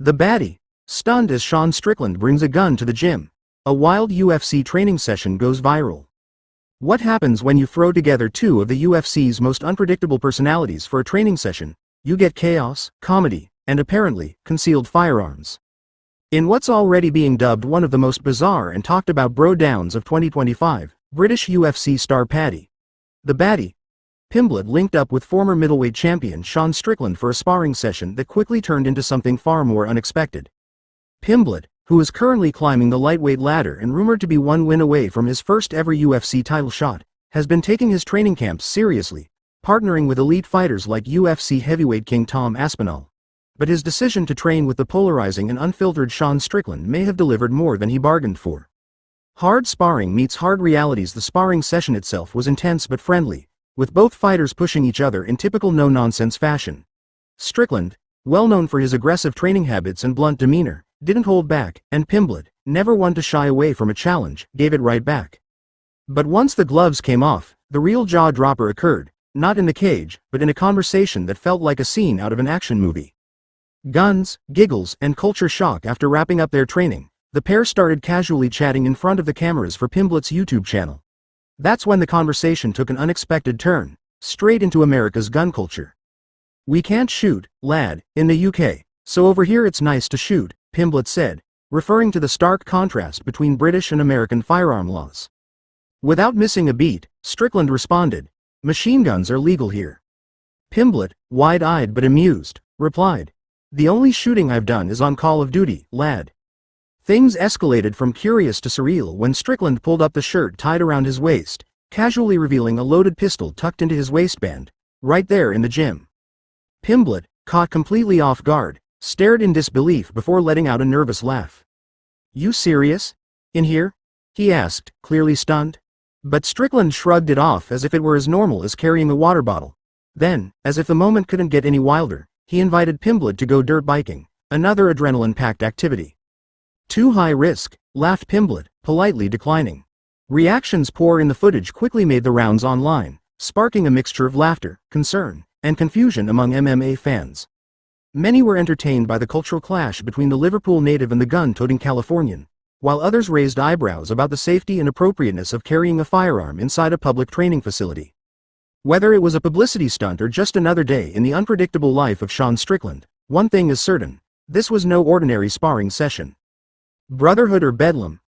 The Baddy, stunned as Sean Strickland brings a gun to the gym. A wild UFC training session goes viral. What happens when you throw together two of the UFC's most unpredictable personalities for a training session? You get chaos, comedy, and apparently, concealed firearms. In what's already being dubbed one of the most bizarre and talked about bro-downs of 2025, British UFC star Paddy, the Baddy, Pimblett linked up with former middleweight champion Sean Strickland for a sparring session that quickly turned into something far more unexpected. Pimblett, who is currently climbing the lightweight ladder and rumored to be one win away from his first ever UFC title shot, has been taking his training camps seriously, partnering with elite fighters like UFC heavyweight king Tom Aspinall. But his decision to train with the polarizing and unfiltered Sean Strickland may have delivered more than he bargained for. Hard sparring meets hard realities. The sparring session itself was intense but friendly, with both fighters pushing each other in typical no-nonsense fashion. Strickland, well known for his aggressive training habits and blunt demeanor, didn't hold back, and Pimblett, never one to shy away from a challenge, gave it right back. But once the gloves came off, the real jaw-dropper occurred, not in the cage, but in a conversation that felt like a scene out of an action movie. Guns, giggles, and culture shock. After wrapping up their training, the pair started casually chatting in front of the cameras for Pimblett's YouTube channel. That's when the conversation took an unexpected turn, straight into America's gun culture. "We can't shoot, lad, in the UK, so over here it's nice to shoot," Pimblett said, referring to the stark contrast between British and American firearm laws. Without missing a beat, Strickland responded, "Machine guns are legal here." Pimblett, wide-eyed but amused, replied, "The only shooting I've done is on Call of Duty, lad." Things escalated from curious to surreal when Strickland pulled up the shirt tied around his waist, casually revealing a loaded pistol tucked into his waistband, right there in the gym. Pimblett, caught completely off guard, stared in disbelief before letting out a nervous laugh. "You serious? In here?" he asked, clearly stunned. But Strickland shrugged it off as if it were as normal as carrying a water bottle. Then, as if the moment couldn't get any wilder, he invited Pimblett to go dirt biking, another adrenaline-packed activity. "Too high risk," laughed Pimblett, politely declining. Reactions pour in. The footage quickly made the rounds online, sparking a mixture of laughter, concern, and confusion among MMA fans. Many were entertained by the cultural clash between the Liverpool native and the gun-toting Californian, while others raised eyebrows about the safety and appropriateness of carrying a firearm inside a public training facility. Whether it was a publicity stunt or just another day in the unpredictable life of Sean Strickland, one thing is certain: this was no ordinary sparring session. Brotherhood or bedlam,